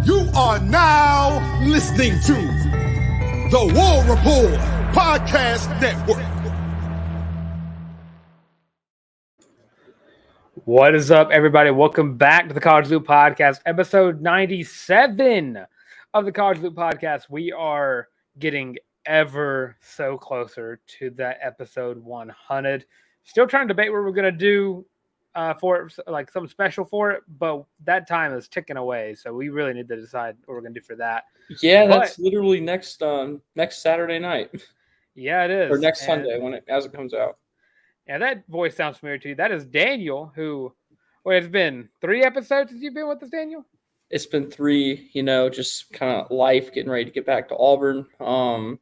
You are now listening to the War Report Podcast Network. What is up, everybody? Welcome back to the College Loop Podcast, episode 97 of the College Loop Podcast. We are getting ever so closer to that episode 100. Still trying to debate what we're going to do for it, like something special for it, but that time is ticking away, so we really need to decide what we're going to do for that. Yeah, that's literally next Saturday night. Yeah, it is. Or next Sunday as it comes out. Yeah, that voice sounds familiar to you. That is Daniel, who, it's been 3 episodes since you've been with us, Daniel? It's been 3, just kind of life, getting ready to get back to Auburn.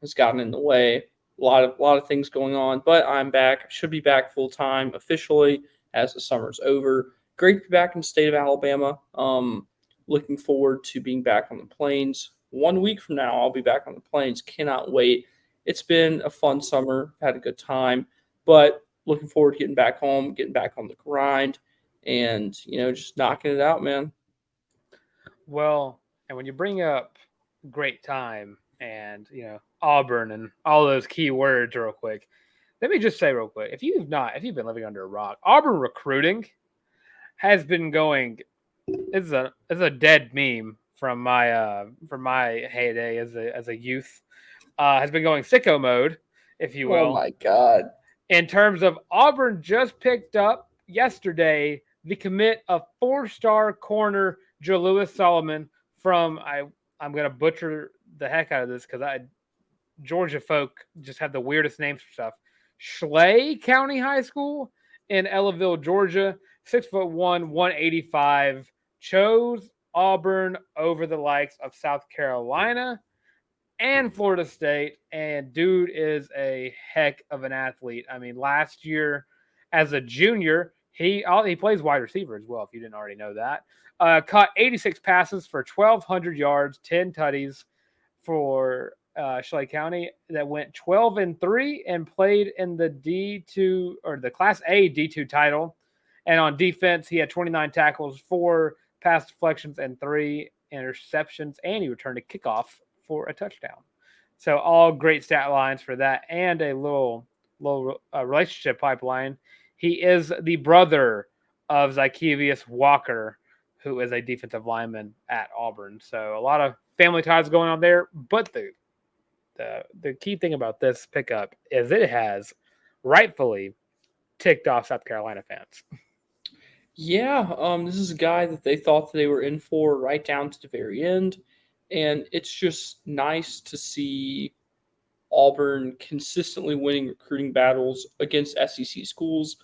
Has gotten in the way. A lot of things going on, but I'm back. Should be back full time officially as the summer's over. Great to be back in the state of Alabama. Looking forward to being back on the plains. 1 week from now, I'll be back on the plains. Cannot wait. It's been a fun summer. Had a good time, but looking forward to getting back home, getting back on the grind, and, just knocking it out, man. Well, and when you bring up great time and, Auburn and all those key words real quick, let me just say real quick, if you've been living under a rock, Auburn recruiting has been going, it's a dead meme from my heyday as a youth, has been going sicko mode, if you will. Oh my God. In terms of Auburn just picked up yesterday the commit of 4-star corner Jalewis Solomon from, I'm going to butcher the heck out of this because Georgia folk just have the weirdest names for stuff. Schley County High School in Ellaville, Georgia, 6'1", 185, chose Auburn over the likes of South Carolina and Florida State, and dude is a heck of an athlete. I mean, last year as a junior, he plays wide receiver as well, if you didn't already know that. Caught 86 passes for 1,200 yards, 10 tutties for Schley County that went 12-3 and played in the D2 or the Class A D2 title. And on defense, he had 29 tackles, 4 pass deflections, and 3 interceptions, and he returned a kickoff for a touchdown. So all great stat lines for that, and a little relationship pipeline. He is the brother of Zykevius Walker, who is a defensive lineman at Auburn. So a lot of family ties going on there. But the key thing about this pickup is it has rightfully ticked off South Carolina fans. Yeah, this is a guy that they thought that they were in for right down to the very end. And it's just nice to see Auburn consistently winning recruiting battles against SEC schools.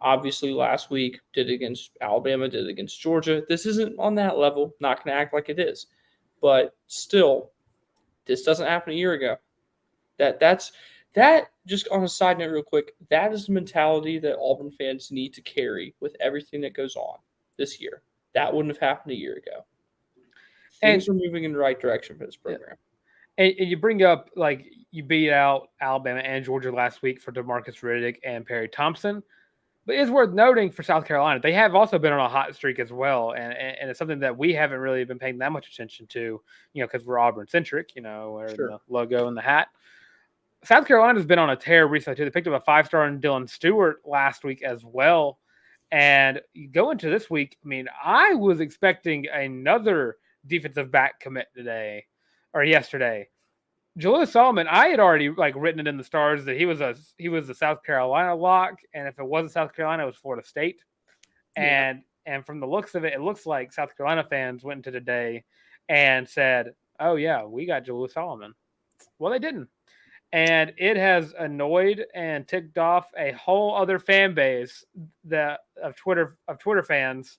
Obviously, last week did it against Alabama, did it against Georgia. This isn't on that level. Not going to act like it is. But still, this doesn't happen a year ago. That just on a side note real quick, that is the mentality that Auburn fans need to carry with everything that goes on this year. That wouldn't have happened a year ago. Things are moving in the right direction for this program. And you bring up, you beat out Alabama and Georgia last week for DeMarcus Riddick and Perry Thompson. But it's worth noting for South Carolina, they have also been on a hot streak as well. And it's something that we haven't really been paying that much attention to, because we're Auburn-centric, wearing the logo and the hat. South Carolina's been on a tear recently, too. They picked up a 5-star in Dylan Stewart last week as well. And you go into this week, I was expecting another defensive back commit yesterday. Jalewis Solomon, I had already written it in the stars that he was a South Carolina lock, and if it wasn't South Carolina, it was Florida State. Yeah. And from the looks of it, it looks like South Carolina fans went into today and said, "Oh yeah, we got Jalewis Solomon." Well, they didn't, and it has annoyed and ticked off a whole other fan base of Twitter fans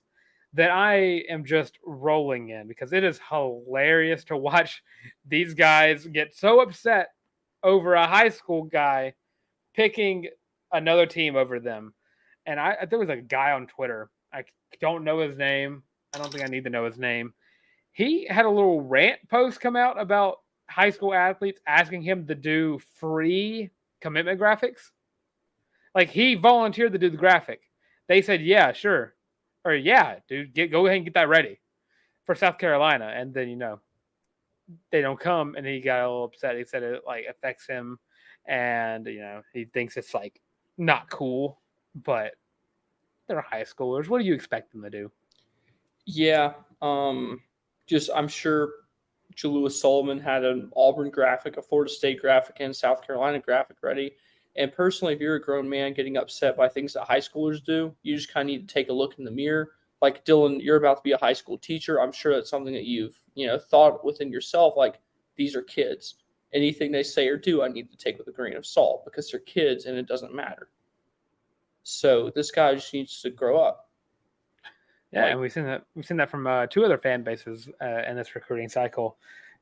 that I am just rolling in, because it is hilarious to watch these guys get so upset over a high school guy picking another team over them. And there was a guy on Twitter. I don't know his name. I don't think I need to know his name. He had a little rant post come out about high school athletes asking him to do free commitment graphics. He volunteered to do the graphic. They said, yeah, sure. Or, yeah, dude, go ahead and get that ready for South Carolina, and then they don't come, and he got a little upset. He said it like affects him, and he thinks it's like not cool, but they're high schoolers. What do you expect them to do? Yeah, just I'm sure Jalewis Solomon had an Auburn graphic, a Florida State graphic, and South Carolina graphic ready. And personally, if you're a grown man getting upset by things that high schoolers do, you just kind of need to take a look in the mirror. Like Dylan, you're about to be a high school teacher. I'm sure that's something that you've thought within yourself. Like, these are kids. Anything they say or do, I need to take with a grain of salt because they're kids and it doesn't matter. So this guy just needs to grow up. Yeah, and we've seen that from two other fan bases in this recruiting cycle,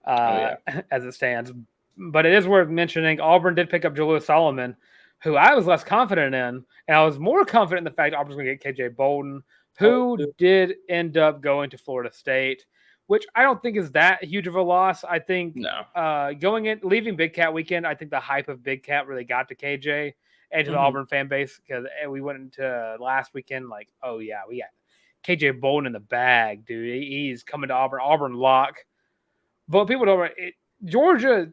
as it stands. But it is worth mentioning Auburn did pick up Jalewis Solomon, who I was less confident in, and I was more confident in the fact Auburn's going to get KJ Bolden, who did end up going to Florida State, which I don't think is that huge of a loss. I think leaving Big Cat weekend, I think the hype of Big Cat really got to KJ and to the Auburn fan base, because we went into last weekend like, oh yeah, we got KJ Bolden in the bag, dude. He's coming to Auburn. Auburn Larck. But people don't. Georgia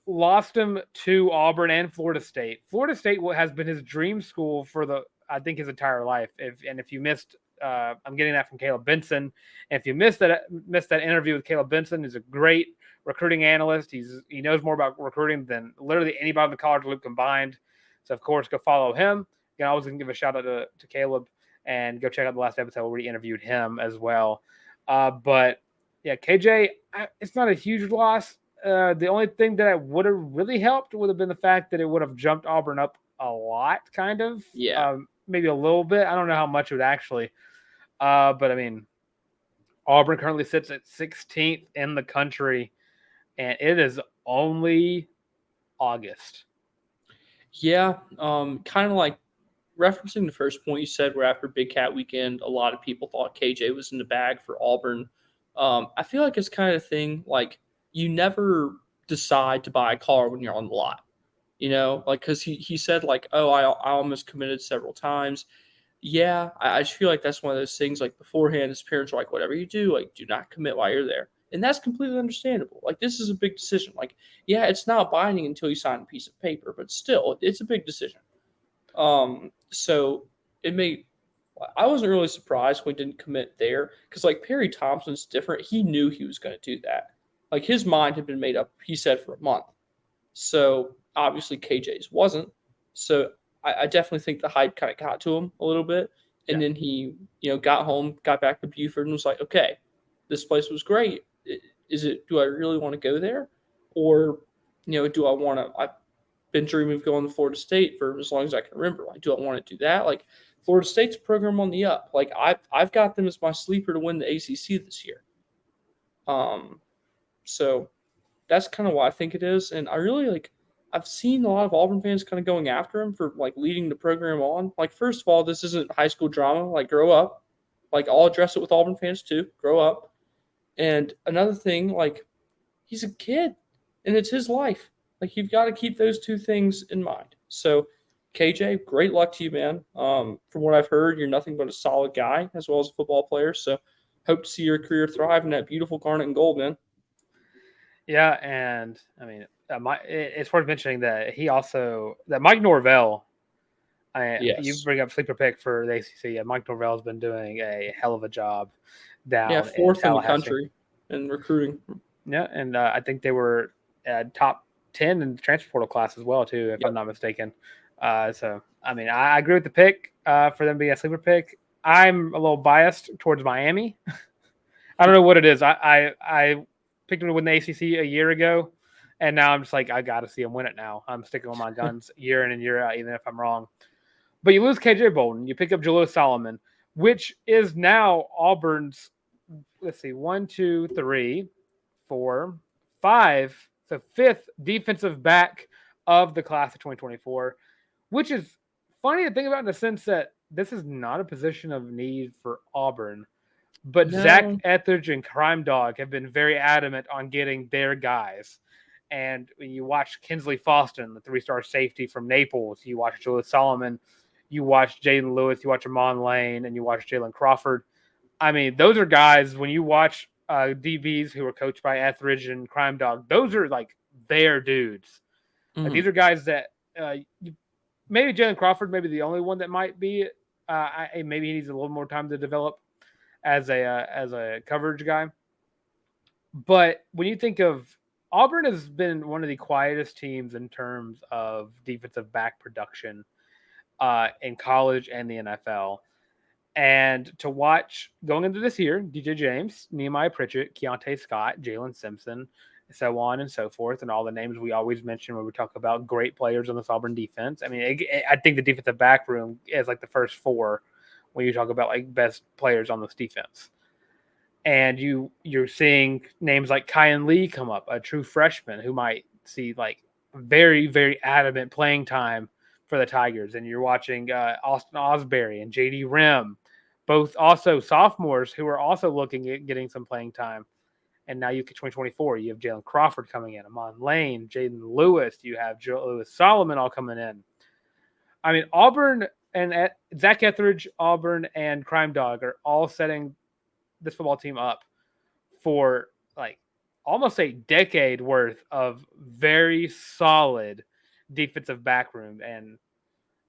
lost him to Auburn and Florida State. Florida State has been his dream school for I think his entire life. If you missed, I'm getting that from Caleb Benson. And if you missed that interview with Caleb Benson, he's a great recruiting analyst. He knows more about recruiting than literally anybody in the College Loop combined. So of course, go follow him. You can always give a shout out to Caleb. And go check out the last episode where we interviewed him as well. But yeah, KJ, it's not a huge loss. The only thing that would have really helped would have been the fact that it would have jumped Auburn up a lot, kind of. Yeah. Maybe a little bit. I don't know how much it would actually. But I mean, Auburn currently sits at 16th in the country, and it is only August. Yeah, kind of like referencing the first point you said, where after Big Cat weekend, a lot of people thought KJ was in the bag for Auburn. I feel like it's kind of a thing, like, you never decide to buy a car when you're on the lot, because he said, like, oh, I almost committed several times. Yeah, I just feel like that's one of those things, like, beforehand, his parents are like, whatever you do, like, do not commit while you're there. And that's completely understandable. Like, this is a big decision. Like, yeah, it's not binding until you sign a piece of paper, but still, it's a big decision. So I wasn't really surprised when he didn't commit there, because like Perry Thompson's different. He knew he was going to do that. Like, his mind had been made up, he said, for a month. So obviously KJ's wasn't. So I definitely think the hype kind of got to him a little bit. And then he, got home, got back to Buford, and was like, okay, this place was great. Do I really want to go there? Or, do I want to, I've been dreaming of going to Florida State for as long as I can remember. Like, do I want to do that? Like, Florida State's a program on the up. Like, I've got them as my sleeper to win the ACC this year. So that's kind of why I think it is. And I really I've seen a lot of Auburn fans kind of going after him for like leading the program on. Like, first of all, this isn't high school drama. Like, grow up. Like, I'll address it with Auburn fans too. Grow up. And another thing, like, he's a kid and it's his life. Like, you've got to keep those two things in mind. So, KJ, great luck to you, man. From what I've heard, you're nothing but a solid guy as well as a football player. So, hope to see your career thrive in that beautiful garnet and gold, man. Yeah, and I mean, it's worth mentioning that Mike Norvell. You bring up sleeper pick for the ACC. Yeah, Mike Norvell's been doing a hell of a job down. Yeah, fourth in the country in recruiting. Yeah, and I think they were top 10 in the transfer portal class as well, too, if I'm not mistaken. So, I mean, I agree with the pick for them being a sleeper pick. I'm a little biased towards Miami. I don't know what it is. I picked them to win the ACC a year ago, and now I'm just like, I got to see them win it now. I'm sticking with my guns year in and year out, even if I'm wrong. But you lose KJ Bolden. You pick up Jalewis Solomon, which is now Auburn's, 1, 2, 3, 4, 5, so fifth defensive back of the class of 2024, which is funny to think about in the sense that this is not a position of need for Auburn. But no. Zach Etheridge and Crime Dog have been very adamant on getting their guys. And when you watch Kinsley Faustin, the 3-star safety from Naples, you watch Jalewis Solomon, you watch Jaden Lewis, you watch Amon Lane, and you watch Jalen Crawford. I mean, those are guys, when you watch DBs who are coached by Etheridge and Crime Dog. Those are like their dudes. Like, Mhm. these are guys that maybe Jalen Crawford, maybe the only one that might be. Maybe he needs a little more time to develop as a coverage guy. But when you think of Auburn, has been one of the quietest teams in terms of defensive back production in college and the NFL. And to watch going into this year, DJ James, Nehemiah Pritchett, Keontae Scott, Jalen Simpson, so on and so forth, and all the names we always mention when we talk about great players on this Auburn defense. I mean, I think the defensive back room is like the first four when you talk about like best players on this defense. And you're seeing names like Kyan Lee come up, a true freshman who might see like very, very adamant playing time for the Tigers. And you're watching Austin Osbury and JD Rim, both also sophomores who are also looking at getting some playing time. And now you get 2024, you have Jalen Crawford coming in, Amon Lane, Jaden Lewis, you have Jalewis Solomon all coming in. I mean, Auburn and Zach Etheridge, Auburn, and Crime Dog are all setting this football team up for like almost a decade worth of very solid defensive back room. And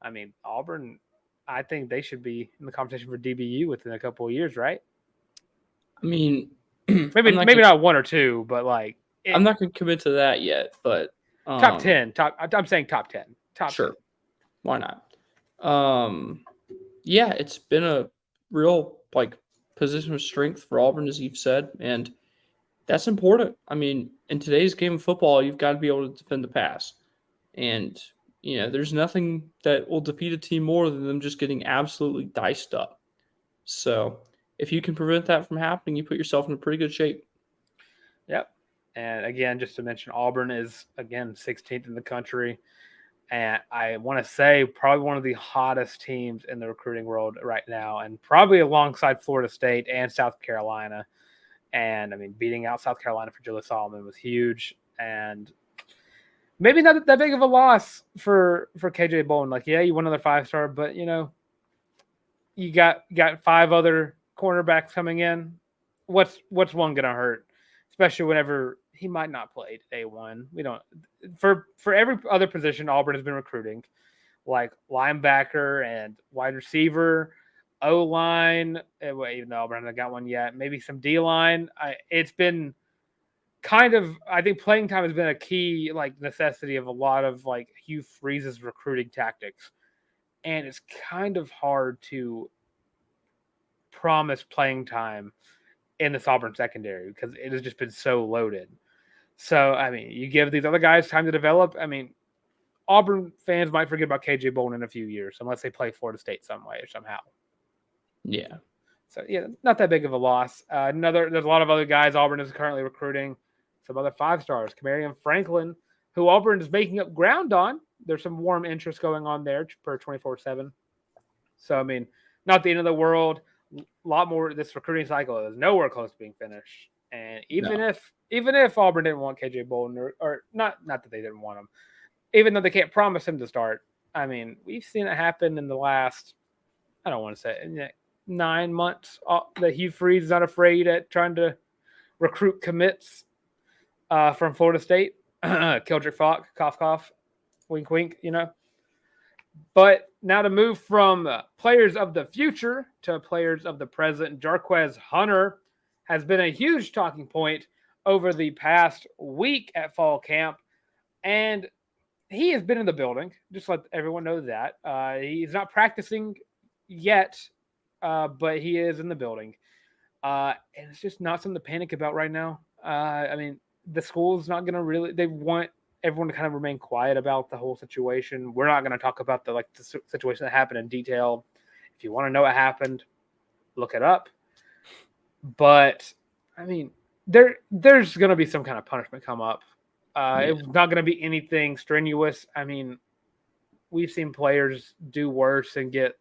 I mean, Auburn, I think they should be in the competition for DBU within a couple of years, right? I mean, Maybe not one or two, but like I'm not going to commit to that yet. But top 10. I'm saying top 10. Sure, 10. Why not? Yeah, it's been a real like position of strength for Auburn, as you've said, and that's important. I mean, in today's game of football, you've got to be able to defend the pass, and there's nothing that will defeat a team more than them just getting absolutely diced up. So if you can prevent that from happening, you put yourself in a pretty good shape. Yep. And again, just to mention, Auburn is, again, 16th in the country. And I want to say probably one of the hottest teams in the recruiting world right now, and probably alongside Florida State and South Carolina. And, I mean, beating out South Carolina for Jalewis Solomon was huge. And maybe not that big of a loss for KJ Bolden. Like, yeah, you won another 5-star, but, you got 5 other cornerbacks coming in. What's one going to hurt? Especially whenever he might not play day one. We don't for every other position Auburn has been recruiting, like linebacker and wide receiver, O-line. Even though Auburn hasn't got one yet, maybe some D-line. It's been kind of, I think playing time has been a key like necessity of a lot of like Hugh Freeze's recruiting tactics, and it's kind of hard to promise playing time in this Auburn secondary because it has just been so loaded. So, I mean, you give these other guys time to develop. I mean, Auburn fans might forget about KJ Bolden in a few years unless they play Florida State some way or somehow. Yeah. So, yeah, not that big of a loss. There's a lot of other guys Auburn is currently recruiting. Some other 5-stars. Camarion Franklin, who Auburn is making up ground on. There's some warm interest going on there per 24/7. So, I mean, not the end of the world. A lot more. This recruiting cycle is nowhere close to being finished. And even if Auburn didn't want KJ Bolden, or not that they didn't want him, even though they can't promise him to start, I mean, we've seen it happen in the last, I don't want to say it, 9 months. That Hugh Freeze is not afraid at trying to recruit commits from Florida State. Kildrick Falk, cough, cough, wink, wink, But now to move from players of the future to players of the present, Jarquez Hunter has been a huge talking point over the past week at fall camp. And he has been in the building. Just let everyone know that. He's not practicing yet, but he is in the building. And it's just not something to panic about right now. I mean, the school's not going to really – they want everyone to kind of remain quiet about the whole situation. We're not going to talk about the situation that happened in detail. If you want to know what happened, look it up. But I mean, there's going to be some kind of punishment come up. It's not going to be anything strenuous. I mean, we've seen players do worse and get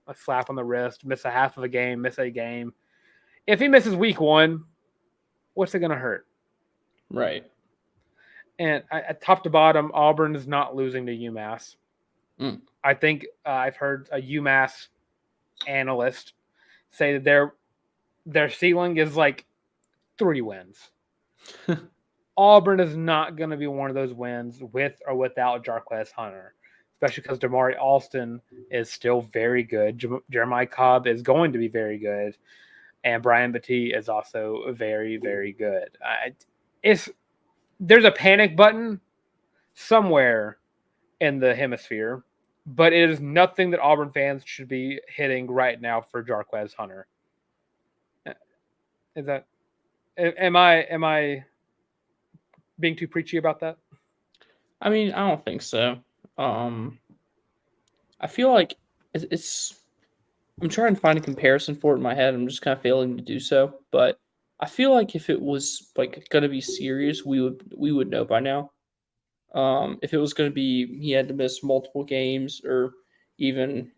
a slap on the wrist, miss a half of a game, miss a game. If he misses week 1, what's it going to hurt? Right. And at top to bottom, Auburn is not losing to UMass. I think I've heard a UMass analyst say that their ceiling is like 3 wins. Auburn is not going to be one of those wins with or without Jarquez Hunter, especially because Damari Alston is still very good. Jeremiah Cobb is going to be very good. And Brian Battie is also very, very good. There's a panic button somewhere in the hemisphere, but it is nothing that Auburn fans should be hitting right now for Jarquez Hunter. Is that? Am I being too preachy about that? I mean, I don't think so. I feel like it's. I'm trying to find a comparison for it in my head. I'm just kind of failing to do so. But I feel like if it was like going to be serious, we would know by now. If it was going to be he had to miss multiple games or even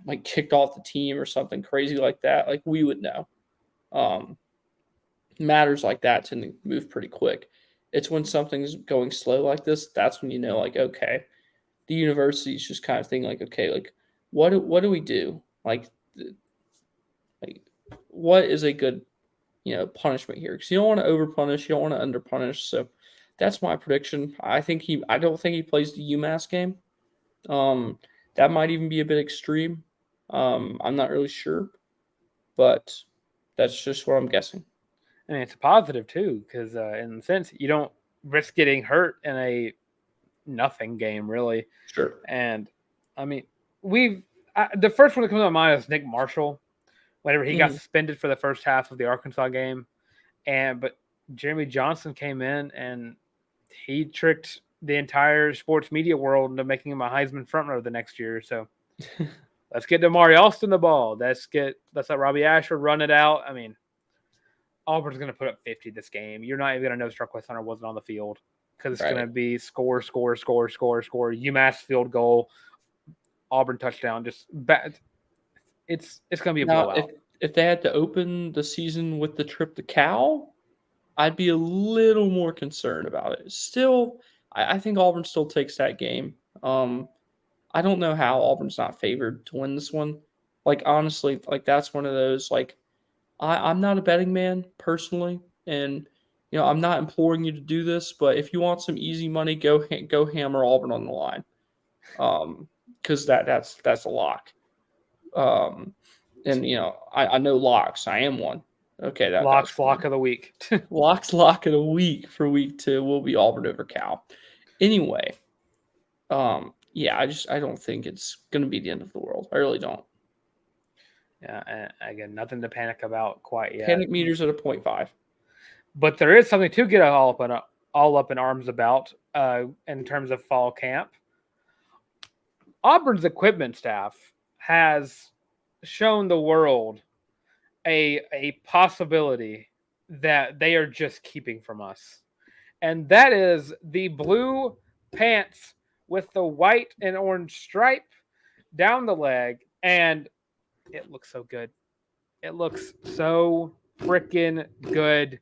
like kicked off the team or something crazy like that, like we would know. Matters like that tend to move pretty quick. It's when something's going slow like this, that's when you know, like, okay, the university's just kind of thinking like, okay, like what do we do? Like what is a good punishment here? Because you don't want to over punish, you don't want to under punish. So that's my prediction. I don't think he plays the UMass game. That might even be a bit extreme. I'm not really sure, but that's just what I'm guessing. I mean, it's a positive too, because in a sense, you don't risk getting hurt in a nothing game, really. Sure. And I mean, the first one that comes to my mind is Nick Marshall, whenever he got suspended for the first half of the Arkansas game, but Jeremy Johnson came in and he tricked the entire sports media world into making him a Heisman frontrunner the next year. So let's get Damari Alston the ball. Let's let Robbie Ashford run it out. I mean, Auburn's going to put up 50 this game. You're not even going to know Jarquez Hunter wasn't on the field because it's going to be score, UMass field goal, Auburn touchdown. Just bad. It's going to be a blowout. If they had to open the season with the trip to Cal, I'd be a little more concerned about it. Still, I think Auburn still takes that game. I don't know how Auburn's not favored to win this one. Like, honestly, like that's one of those, like, I'm not a betting man personally, and I'm not imploring you to do this, but if you want some easy money, go hammer Auburn on the line, because that's a lock. And I know locks. I am one. Okay, Lock's lock of the week. Lock's lock of the week for week 2 will be Auburn over Cal. Anyway, I don't think it's gonna be the end of the world. I really don't. Yeah, and again, nothing to panic about quite yet. Panic meters at a 0.5. But there is something to get all up in arms about in terms of fall camp. Auburn's equipment staff has shown the world a possibility that they are just keeping from us. And that is the blue pants with the white and orange stripe down the leg. And it looks so good. It looks so freaking good.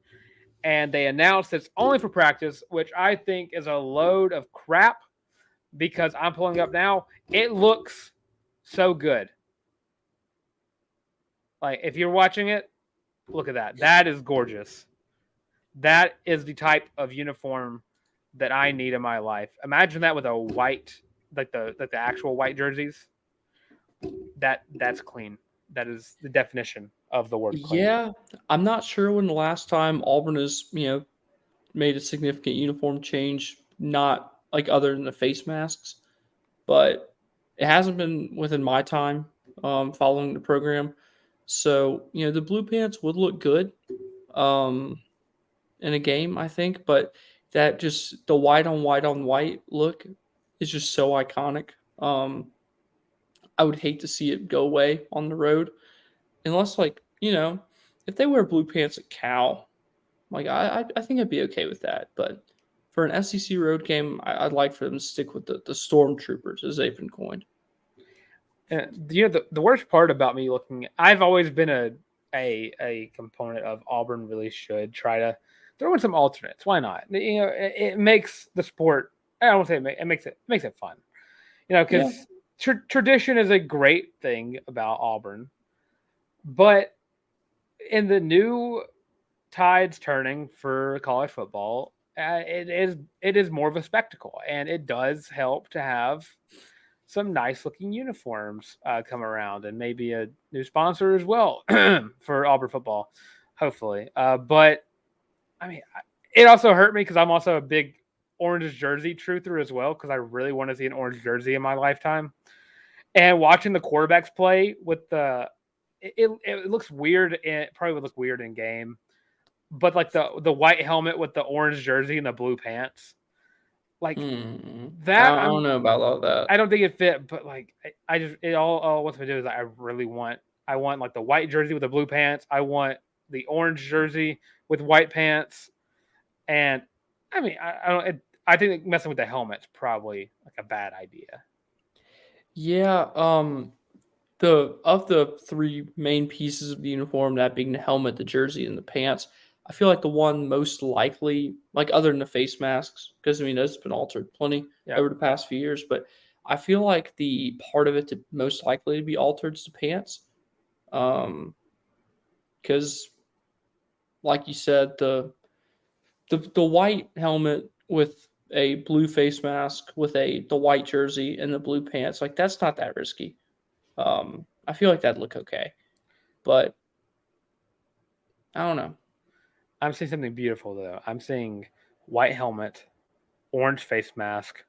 And they announced it's only for practice, which I think is a load of crap because I'm pulling up now. It looks so good. Like, if you're watching it, look at that. That is gorgeous. That is the type of uniform that I need in my life. Imagine that with a white, like the actual white jerseys. That's clean. That is the definition of the word clean. Yeah, I'm not sure when the last time Auburn has, made a significant uniform change, not like other than the face masks, but it hasn't been within my time following the program. So, the blue pants would look good in a game, I think, but that just the white on white look is just so iconic. I would hate to see it go away on the road unless, like, if they wear blue pants at Cal, like I think I'd be okay with that. But for an SEC road game, I'd like for them to stick with the Stormtroopers as they've been coined. The worst part about me I've always been a component of Auburn really should try to throw in some alternates. Why not? It makes the sport. I don't want to say it makes it fun. Because tradition is a great thing about Auburn, but in the new tides turning for college football. It is more of a spectacle, and it does help to have some nice looking uniforms come around, and maybe a new sponsor as well for Auburn football, hopefully. But I mean, it also hurt me because I'm also a big orange jersey truther as well, because I really want to see an orange jersey in my lifetime. And watching the quarterbacks play with it looks weird. It probably would look weird in game, but like the white helmet with the orange jersey and the blue pants, like that. I don't know about all that. I don't think it fit, but like I just it all wants me to do is I want like the white jersey with the blue pants. I want the orange jersey with white pants, and I mean I don't. I think messing with the helmet's probably like a bad idea. Yeah, the three main pieces of the uniform, that being the helmet, the jersey, and the pants, I feel like the one most likely, like other than the face masks, because I mean those have been altered plenty over the past few years, but I feel like the part of it to most likely to be altered is the pants, because like you said, the white helmet with a blue face mask with the white jersey and the blue pants, like that's not that risky. I feel like that'd look okay, but I don't know. I'm seeing something beautiful though. I'm seeing white helmet, orange face mask,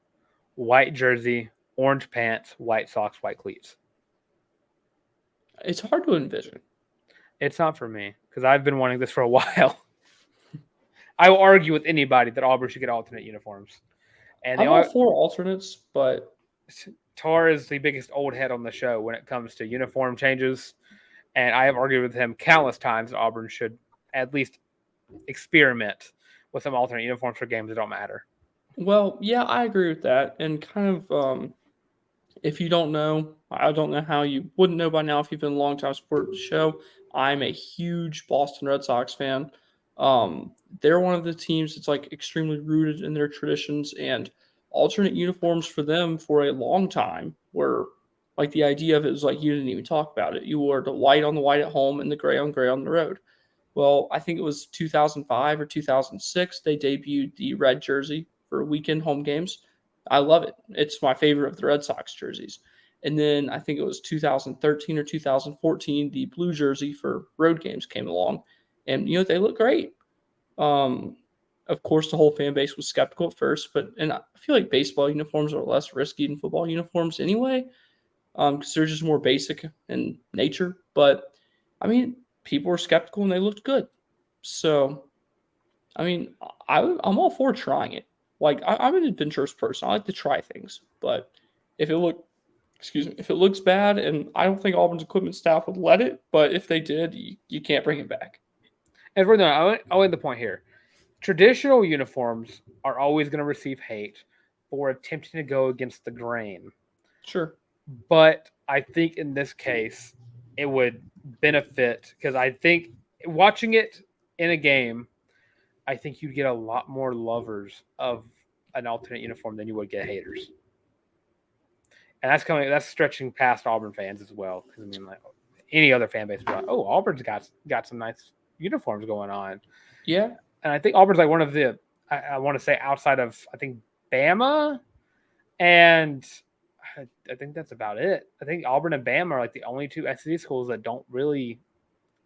white jersey, orange pants, white socks, white cleats. It's hard to envision. It's not for me because I've been wanting this for a while. I will argue with anybody that Auburn should get alternate uniforms. And I'm all for alternates, but Tar is the biggest old head on the show when it comes to uniform changes, and I have argued with him countless times that Auburn should at least experiment with some alternate uniforms for games that don't matter. Well, yeah, I agree with that. And kind of, if you don't know, I don't know how you wouldn't know by now if you've been a long time supporter of the show. I'm a huge Boston Red Sox fan. They're one of the teams that's like extremely rooted in their traditions, and alternate uniforms for them for a long time were like the idea of it was like you didn't even talk about it. You wore the white on the white at home and the gray on the road. Well, I think it was 2005 or 2006 they debuted the red jersey for weekend home games. I love it. It's my favorite of the Red Sox jerseys. And then I think it was 2013 or 2014 the blue jersey for road games came along, and they look great. Of course, the whole fan base was skeptical at first, and I feel like baseball uniforms are less risky than football uniforms anyway, because they're just more basic in nature. But I mean, people were skeptical and they looked good. So, I mean, I'm all for trying it. Like I'm an adventurous person. I like to try things, but if it looks bad, and I don't think Auburn's equipment staff would let it, but if they did, you can't bring it back. And further, I'll end the point here. Traditional uniforms are always going to receive hate for attempting to go against the grain. Sure. But I think in this case, it would benefit because I think watching it in a game, I think you'd get a lot more lovers of an alternate uniform than you would get haters. And that's stretching past Auburn fans as well. Because I mean, like any other fan base would be like, oh, Auburn's got some nice uniforms going on. Yeah. And I think Auburn's like one of the, I want to say outside of, I think, Bama. And I think that's about it. I think Auburn and Bama are like the only two SEC schools that don't really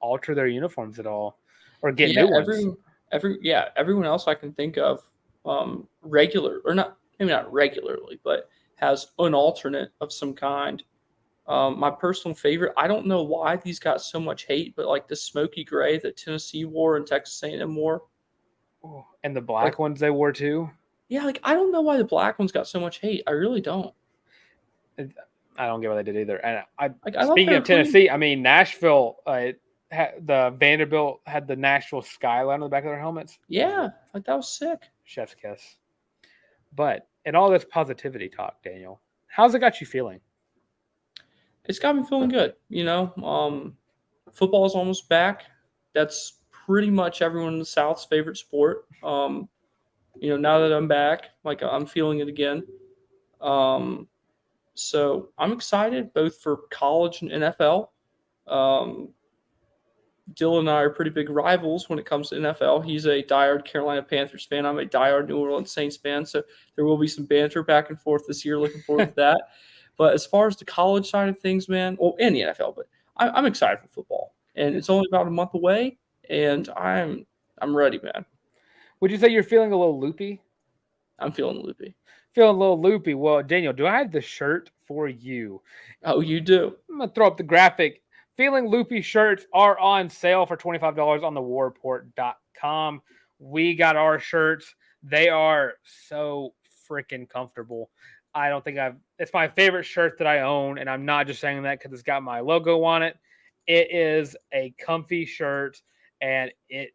alter their uniforms at all or get new ones. Everyone else I can think of, regular or not, maybe not regularly, but has an alternate of some kind. My personal favorite, I don't know why these got so much hate, but like the smoky gray that Tennessee wore and Texas A&M wore. Oh, and the black ones they wore too. Yeah, like I don't know why the black ones got so much hate. I really don't. I don't get what they did either. And I speaking of Tennessee, I mean Nashville, the Vanderbilt had the Nashville skyline on the back of their helmets. Yeah, like that was sick. Chef's kiss. But in all this positivity talk, Daniel, how's it got you feeling? It's got me feeling good. Football is almost back. That's pretty much everyone in the South's favorite sport. Now that I'm back, like I'm feeling it again. So I'm excited both for college and NFL. Dylan and I are pretty big rivals when it comes to NFL. He's a diehard Carolina Panthers fan. I'm a diehard New Orleans Saints fan. So there will be some banter back and forth this year. Looking forward to that. But as far as the college side of things, man, well, and the NFL, but I'm excited for football. And it's only about a month away, and I'm ready, man. Would you say you're feeling a little loopy? I'm feeling loopy. Feeling a little loopy. Well, Daniel, do I have the shirt for you? Oh, you do? I'm going to throw up the graphic. Feeling Loopy shirts are on sale for $25 on thewarreport.com. We got our shirts. They are so freaking comfortable. I don't think it's my favorite shirt that I own, and I'm not just saying that because it's got my logo on it. It is a comfy shirt, and it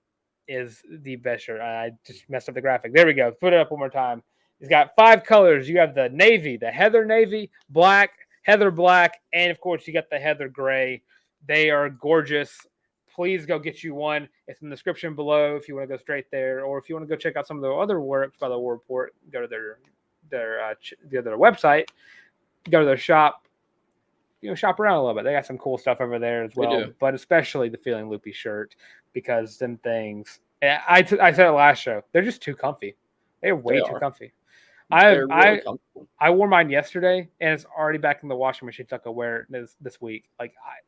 is the best shirt. I just messed up the graphic. There we go. Put it up one more time. It's got 5 colors. You have the navy, the heather navy, black, heather black, and of course you got the heather gray. They are gorgeous. Please go get you one. It's in the description below if you want to go straight there, or if you want to go check out some of the other works by the War Report, go to their website, go to their shop. Shop around a little bit. They got some cool stuff over there as well, but especially the Feeling Loopy shirt, because them things. I said it last show. They're just too comfy. They're way too comfy. I wore mine yesterday, and it's already back in the washing machine. So I can wear it this week.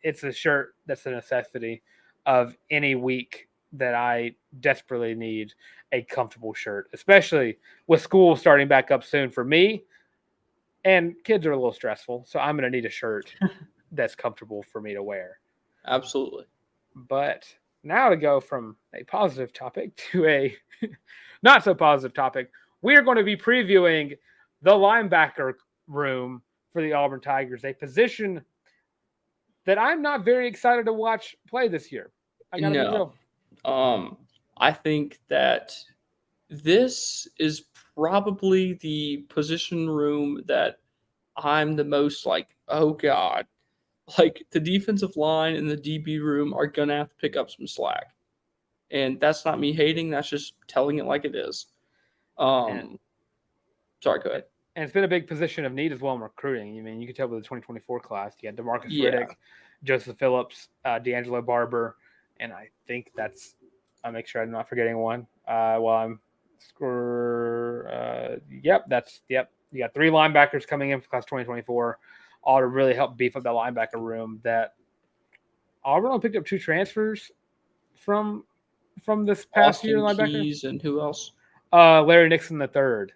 It's a shirt that's a necessity of any week that I desperately need a comfortable shirt, especially with school starting back up soon for me. And kids are a little stressful, so I'm going to need a shirt that's comfortable for me to wear. Absolutely. But now to go from a positive topic to a not so positive topic, we are going to be previewing the linebacker room for the Auburn Tigers, a position that I'm not very excited to watch play this year. I got to be real. I think that this is probably the position room that I'm the most like, oh God, like the defensive line and the DB room are going to have to pick up some slack. And that's not me hating. That's just telling it like it is. Sorry, go ahead. And it's been a big position of need as well in recruiting. I mean, you can tell with the 2024 class, you had DeMarcus Riddick, Joseph Phillips, D'Angelo Barber, and I think I'll make sure I'm not forgetting one while I'm Yep. You got 3 linebackers coming in for class 2024, all to really help beef up that linebacker room. That Auburn only picked up 2 transfers from this past Austin year. Linebacker Keys and who else? Larry Nixon III.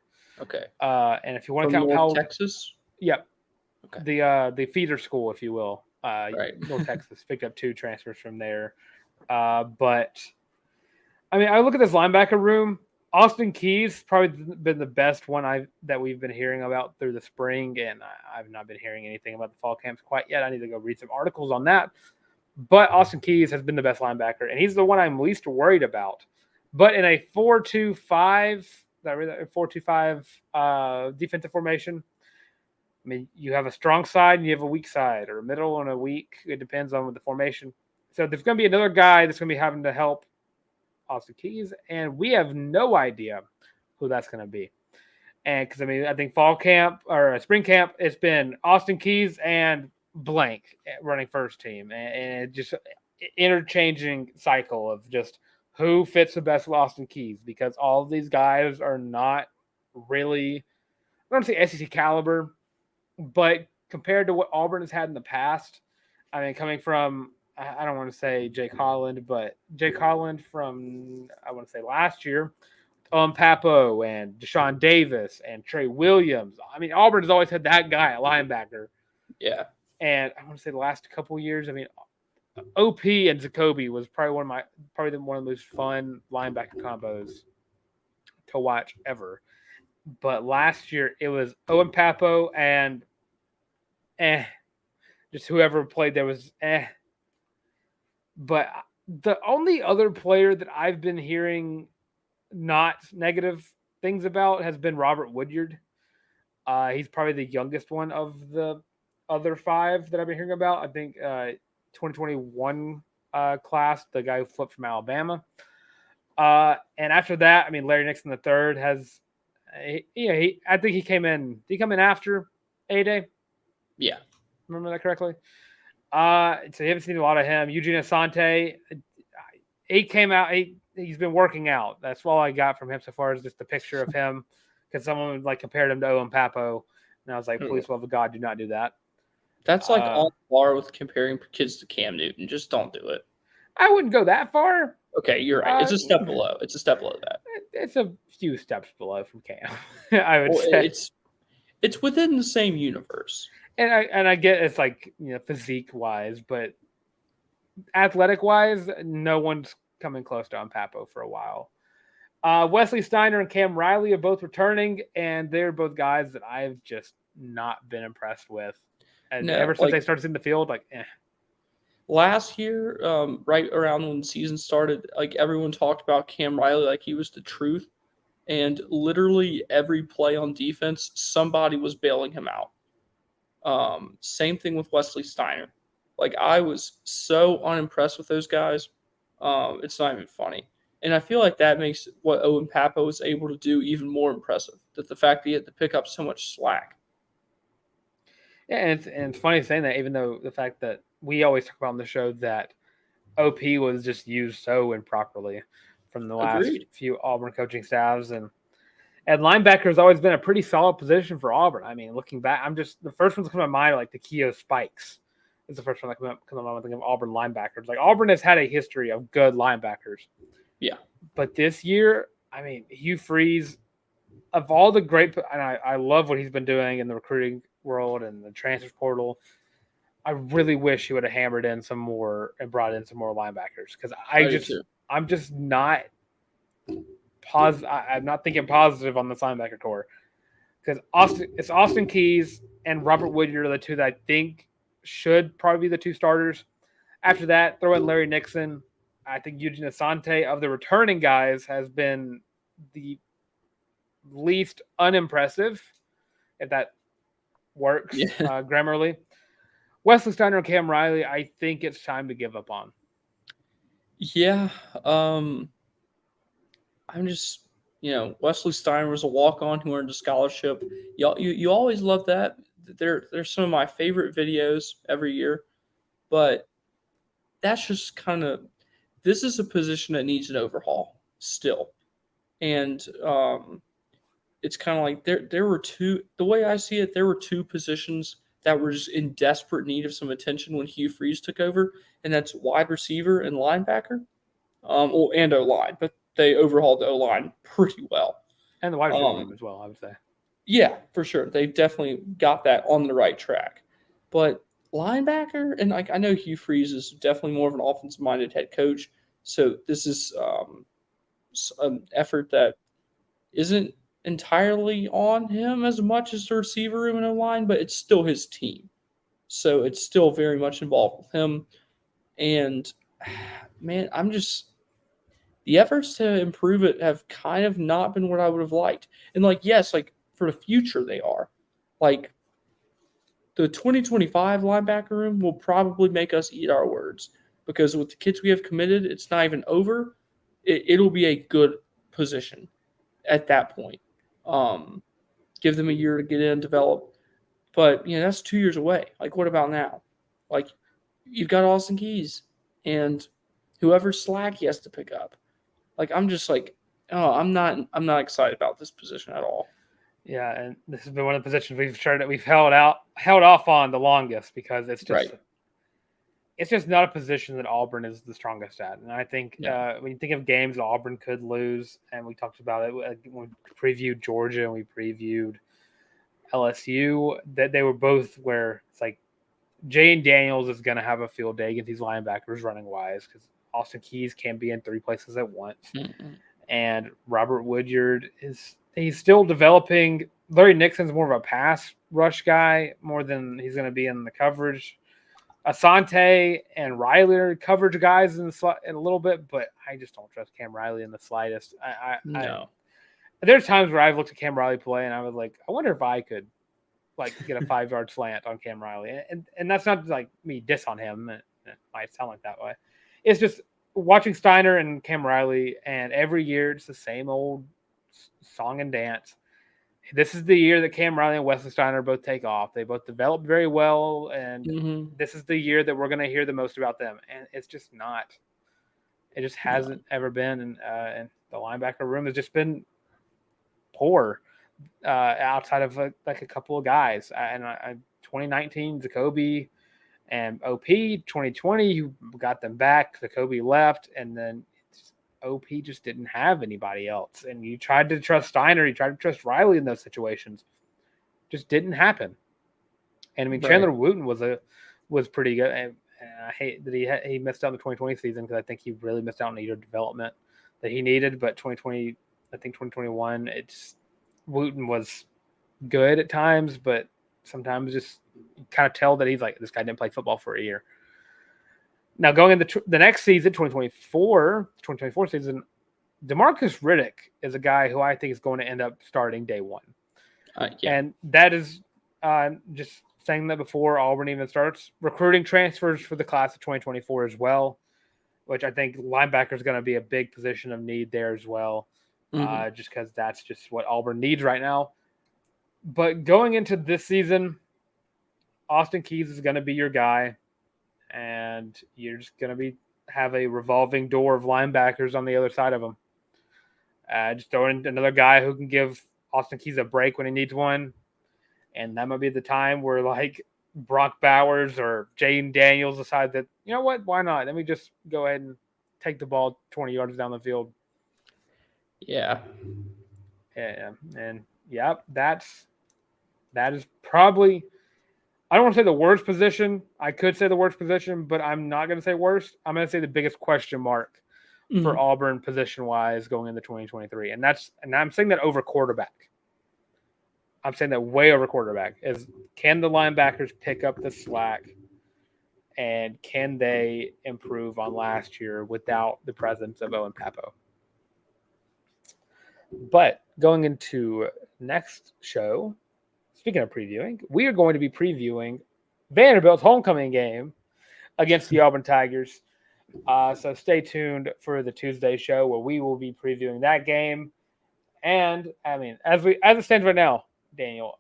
Okay. And if you want to count North Texas. Yep. Okay. The feeder school, if you will. Right. North Texas picked up 2 transfers from there. But I mean, I look at this linebacker room. Austin Keys probably been the best one that we've been hearing about through the spring, and I've not been hearing anything about the fall camps quite yet. I need to go read some articles on that. But Austin Keys has been the best linebacker, and he's the one I'm least worried about. But in a 4-2-5 defensive formation, I mean, you have a strong side and you have a weak side, or a middle and a weak. It depends on the formation. So there's going to be another guy that's going to be having to help Austin Keys, and we have no idea who that's going to be. And because I think fall camp or spring camp, it's been Austin Keys and blank running first team, and it just interchanging cycle of just who fits the best with Austin Keys, because all of these guys are not really, I don't say SEC caliber, but compared to what Auburn has had in the past, I mean, coming from, I don't want to say Jake Holland, but Jake Holland from, I want to say last year, Papo and Deshaun Davis and Trey Williams. I mean, Auburn has always had that guy at linebacker. Yeah. And I want to say the last couple of years, I mean, OP and Zacoby was probably one of the most fun linebacker combos to watch ever. But last year it was Owen Papo and just whoever played there was But the only other player that I've been hearing not negative things about has been Robert Woodyard. He's probably the youngest one of the other 5 that I've been hearing about. I think 2021 class, the guy who flipped from Alabama. And after that, I mean, Larry Nixon III has, I think he came in. Did he come in after A-Day? Yeah. Remember that correctly? So you haven't seen a lot of him. Eugene Asante, he came out. He's been working out. That's all I got from him so far is just a picture of him because someone like compared him to Owen Papo, and I was like, please, love of God, do not do that. That's like on par with comparing kids to Cam Newton. Just don't do it. I wouldn't go that far. Okay, you're right. It's a step below. It's a step below that. It's a few steps below from Cam. I would say it's within the same universe. And I get it's like physique wise, but athletic wise, no one's coming close to Papo for a while. Wesley Steiner and Cam Riley are both returning, and they're both guys that I've just not been impressed with. And ever since they started in the field, Last year, right around when the season started, like everyone talked about Cam Riley like he was the truth, and literally every play on defense, somebody was bailing him out. Same thing with Wesley Steiner. Like I was so unimpressed with those guys. It's not even funny. And I feel like that makes what Owen Papo was able to do even more impressive. That the fact that he had to pick up so much slack. Yeah, and it's funny saying that, even though the fact that we always talk about on the show that OP was just used so improperly from the last few Auburn coaching staffs, and linebacker has always been a pretty solid position for Auburn. I mean, looking back, the first ones that come to mind are like the Keo Spikes. It's the first one that comes to mind when I think of Auburn linebackers. Like Auburn has had a history of good linebackers. Yeah, but this year, I mean, Hugh Freeze, of all the great, and I love what he's been doing in the recruiting world and the transfer portal. I really wish he would have hammered in some more and brought in some more linebackers because I'm just not positive. I'm not thinking positive on the linebacker core because Austin Keys and Robert Woodyard are the two that I think should probably be the two starters. After that, throw in Larry Nixon. I think Eugene Asante of the returning guys has been the least unimpressive, if that works grammarly. Wesley Steiner and Cam Riley, I think it's time to give up on. Yeah. I'm just, Wesley Steiner was a walk-on who earned a scholarship. You always love that. They're some of my favorite videos every year. But that's just kind of – this is a position that needs an overhaul still. And it's kind of like there were two – the way I see it, there were two positions – that were just in desperate need of some attention when Hugh Freeze took over, and that's wide receiver and linebacker, and O-line. But they overhauled the O-line pretty well. And the wide receiver as well, I would say. Yeah, for sure. They've definitely got that on the right track. But linebacker, and I know Hugh Freeze is definitely more of an offensive-minded head coach, so this is an effort that isn't entirely on him as much as the receiver room and O-line, but it's still his team. So it's still very much involved with him. And, man, the efforts to improve it have kind of not been what I would have liked. And, yes, for the future they are. The 2025 linebacker room will probably make us eat our words because with the kids we have committed, it's not even over. It'll be a good position at that point. Give them a year to get in, develop. But, that's 2 years away. What about now? You've got Austin Keys and whoever slack he has to pick up. I'm just I'm not excited about this position at all. Yeah, and this has been one of the positions we've held off on the longest because it's just it's just not a position that Auburn is the strongest at. And I think when you think of games that Auburn could lose, and we talked about it when we previewed Georgia and we previewed LSU, that they were both where it's Jane Daniels is going to have a field day against these linebackers running wise because Austin Keys can't be in three places at once. Mm-hmm. And Robert Woodyard he's still developing. Larry Nixon's more of a pass rush guy more than he's going to be in the coverage. Asante and Riley are coverage guys in a little bit, but I just don't trust Cam Riley in the slightest. No. There's times where I've looked at Cam Riley play and I was like, I wonder if I could get a 5-yard slant on Cam Riley. And that's not me diss on him. It might sound like that way. It's just watching Steiner and Cam Riley, and every year it's the same old song and dance. This is the year that Cam Riley and Wesley Steiner both take off. They both developed very well, and this is the year that we're going to hear the most about them. And it's just not. It just hasn't ever been, and the linebacker room has just been poor outside of like a couple of guys. 2019, Jacoby and OP, 2020, you got them back. Jacoby left, and then OP just didn't have anybody else. And you tried to trust Steiner, you tried to trust Riley in those situations. Just didn't happen. And I mean, Chandler Wooten was pretty good. And I hate that he missed out on the 2020 season because I think he really missed out on the development that he needed. But 2020, I think 2021, Wooten was good at times, but sometimes just kind of tell that he's like, this guy didn't play football for a year. Now going into the next season, 2024 season, DeMarcus Riddick is a guy who I think is going to end up starting day one. And that is just saying that before Auburn even starts recruiting transfers for the class of 2024 as well, which I think linebacker is going to be a big position of need there as well, just because that's just what Auburn needs right now. But going into this season, Austin Keys is going to be your guy, and you're just going to have a revolving door of linebackers on the other side of him. Just throw in another guy who can give Austin Keys a break when he needs one, and that might be the time where like Brock Bowers or Jaden Daniels decide that, you know what, why not? Let me just go ahead and take the ball 20 yards down the field. Yeah. And that is probably, I don't want to say the worst position. I could say the worst position, but I'm not going to say worst. I'm going to say the biggest question mark for Auburn position-wise going into 2023. And I'm saying that over quarterback. I'm saying that way over quarterback is, can the linebackers pick up the slack, and can they improve on last year without the presence of Owen Papo? But going into next show, speaking of previewing, we are going to be previewing Vanderbilt's homecoming game against the Auburn Tigers. So stay tuned for the Tuesday show where we will be previewing that game. And I mean, as it stands right now, Daniel,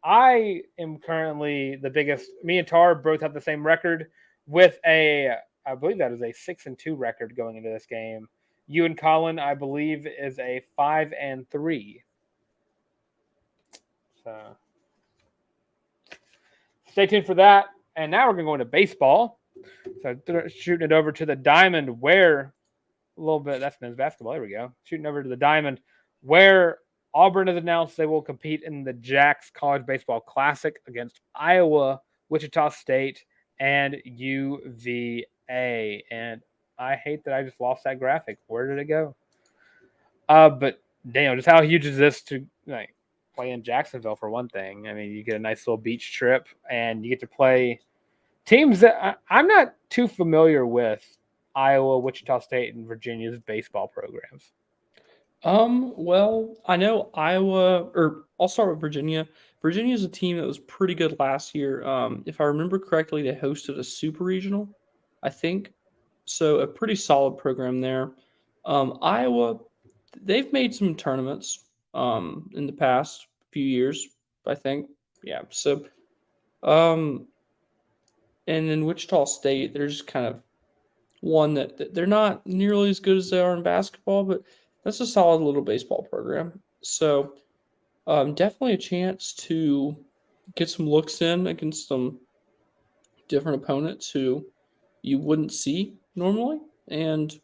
I am currently the biggest. Me and Tar both have the same record with I believe that is a 6-2 record going into this game. You and Colin, I believe, is a 5-3. So stay tuned for that. And now we're going to go into baseball. So shooting it over to the Diamond, where a little bit, that's men's basketball. There we go. Shooting over to the Diamond, where Auburn has announced they will compete in the Jacks College Baseball Classic against Iowa, Wichita State, and UVA. And I hate that I just lost that graphic. Where did it go? But Daniel, just how huge is this to play in Jacksonville for one thing? I mean, you get a nice little beach trip, and you get to play teams that I'm not too familiar with. Iowa, Wichita State, and Virginia's baseball programs. Well, I know Iowa, or I'll start with Virginia. Virginia is a team that was pretty good last year. If I remember correctly, they hosted a super regional, I think. So a pretty solid program there. Iowa, they've made some tournaments in the past few years, I think. Yeah. So, and in Wichita State, they're just kind of one that they're not nearly as good as they are in basketball, but that's a solid little baseball program. So definitely a chance to get some looks in against some different opponents who you wouldn't see normally. And,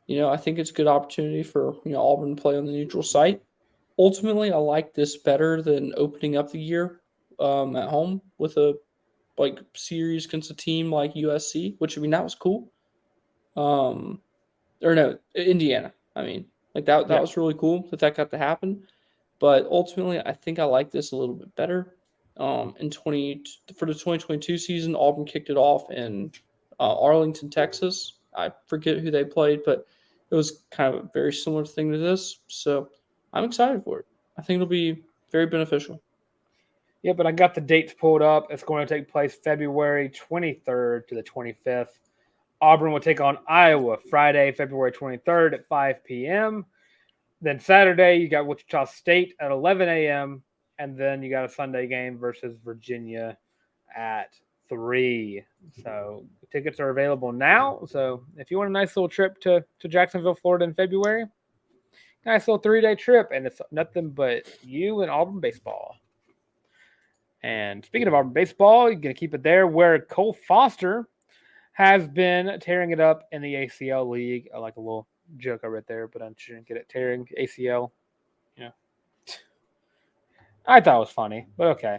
I think it's a good opportunity for, Auburn to play on the neutral site. Ultimately, I like this better than opening up the year at home with a series against a team like USC, which, that was cool. Or no, Indiana. That was really cool that got to happen. But ultimately, I think I like this a little bit better. For the 2022 season, Auburn kicked it off in Arlington, Texas. I forget who they played, but it was kind of a very similar thing to this. So I'm excited for it. I think it'll be very beneficial. Yeah, but I got the dates pulled up. It's going to take place February 23rd to the 25th. Auburn will take on Iowa Friday, February 23rd at 5 p.m. Then Saturday, you got Wichita State at 11 a.m. And then you got a Sunday game versus Virginia at 3. So tickets are available now. So if you want a nice little trip to Jacksonville, Florida in February, nice little 3-day trip, and it's nothing but you and Auburn baseball. And speaking of Auburn baseball, you're going to keep it there where Cole Foster has been tearing it up in the ACL league. I like a little joke I read there, but I shouldn't get it. Tearing ACL. Yeah. I thought it was funny, but okay.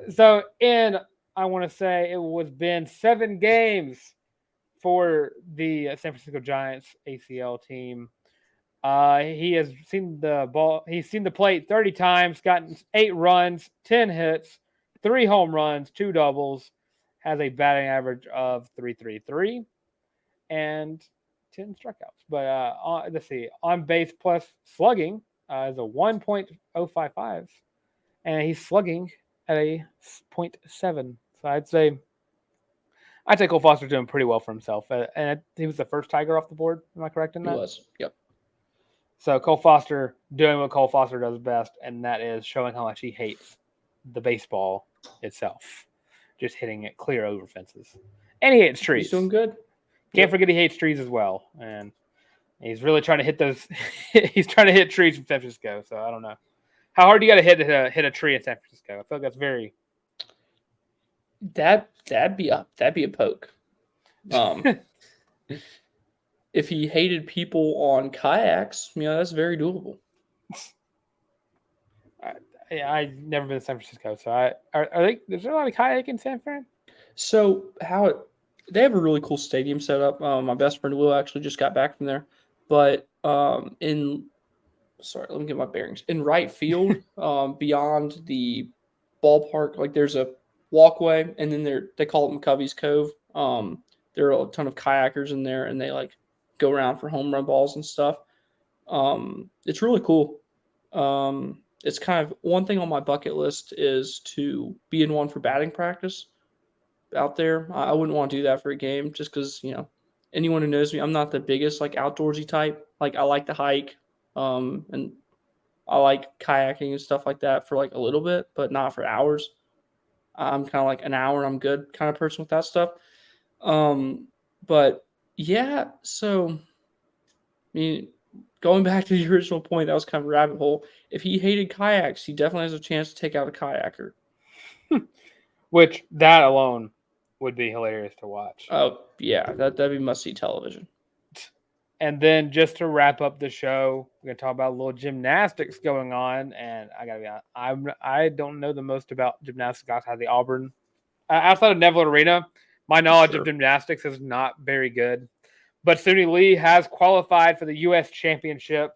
So I want to say it was been 7 games for the San Francisco Giants ACL team. He has seen the ball. He's seen the plate 30 times, gotten 8 runs, 10 hits, 3 home runs, 2 doubles, has a batting average of .333 and 10 strikeouts. But let's see, on base plus slugging is a 1.055, and he's slugging at a 0.7. So I'd say Cole Foster's doing pretty well for himself. And he was the first Tiger off the board. Am I correct in that? He was. Yep. So Cole Foster doing what Cole Foster does best, and that is showing how much he hates the baseball itself. Just hitting it clear over fences. And he hates trees. He's doing good. Can't forget he hates trees as well. And he's really trying to hit those. He's trying to hit trees in San Francisco. So I don't know. How hard do you got to hit a tree in San Francisco? I feel like that's very. That'd be a poke. If he hated people on kayaks, that's very doable. I've never been to San Francisco, so is there a lot of kayak in San Fran? So they have a really cool stadium set up. My best friend Will actually just got back from there, but let me get my bearings. In right field, beyond the ballpark, like there's a walkway, and then they call it McCovey's Cove. There are a ton of kayakers in there, and they go around for home run balls and stuff. It's really cool. It's kind of one thing on my bucket list is to be in one for batting practice out there. I wouldn't want to do that for a game just because, anyone who knows me, I'm not the biggest outdoorsy type. I like to hike, and I like kayaking and stuff like that for a little bit, but not for hours. I'm kind of an hour and I'm good kind of person with that stuff. But yeah, so going back to the original point, that was kind of a rabbit hole. If he hated kayaks, he definitely has a chance to take out a kayaker. Which that alone would be hilarious to watch. Oh yeah, that'd be must-see television. And then just to wrap up the show, we're gonna talk about a little gymnastics going on. And I gotta be honest, I don't know the most about gymnastics outside the Auburn, outside of Neville Arena. My knowledge of gymnastics is not very good. But Suni Lee has qualified for the US Championship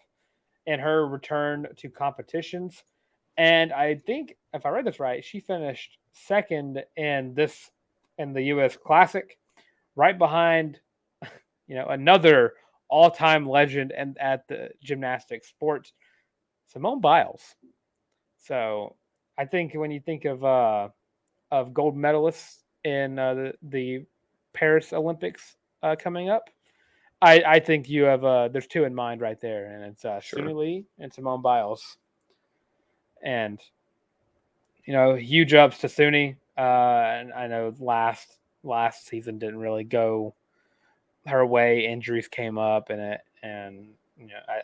in her return to competitions. And I think, if I read this right, she finished second in the US Classic, right behind, another all-time legend and at the gymnastics sport, Simone Biles. So I think when you think of gold medalists in the Paris Olympics coming up, I think you have there's 2 in mind right there, and it's Suni Lee and Simone Biles. And huge ups to Suni. And I know last season didn't really go her way. Injuries came up in it, and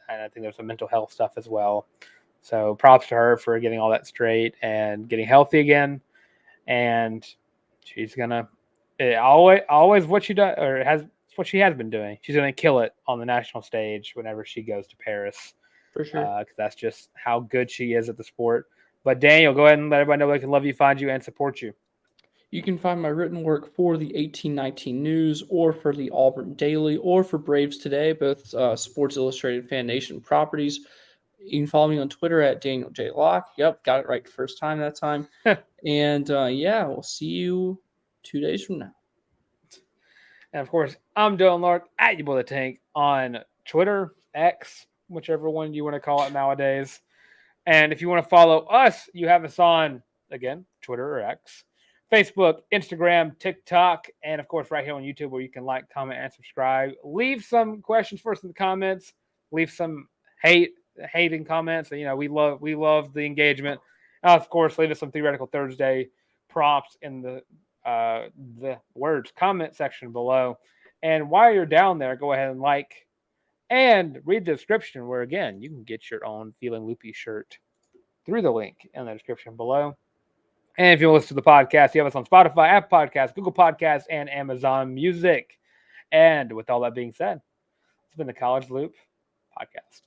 I think there's some mental health stuff as well. So props to her for getting all that straight and getting healthy again. And she's gonna always what she does or has. What she has been doing. She's going to kill it on the national stage whenever she goes to Paris. For sure. Because that's just how good she is at the sport. But Daniel, go ahead and let everybody know they can love you, find you, and support you. You can find my written work for the 1819 News or for the Auburn Daily or for Braves Today, both Sports Illustrated Fan Nation properties. You can follow me on Twitter at Daniel J. Locke. Yep, got it right the first time that time. And we'll see you 2 days from now. And of course, I'm Dylan Larck at You Boy the Tank on Twitter, X, whichever one you want to call it nowadays. And if you want to follow us, you have us on, again, Twitter or X, Facebook, Instagram, TikTok, and of course, right here on YouTube where you can like, comment, and subscribe. Leave some questions for us in the comments. Leave some hating comments. We love the engagement. And of course, leave us some Theoretical Thursday prompts in the the words comment section below. And while you're down there, go ahead and like and read the description where, again, you can get your own Feeling Loopy shirt through the link in the description below. And if you listen to the podcast, you have us on Spotify, Apple Podcasts, Google Podcasts, and Amazon Music. And with all that being said, it's been the College Loop Podcast.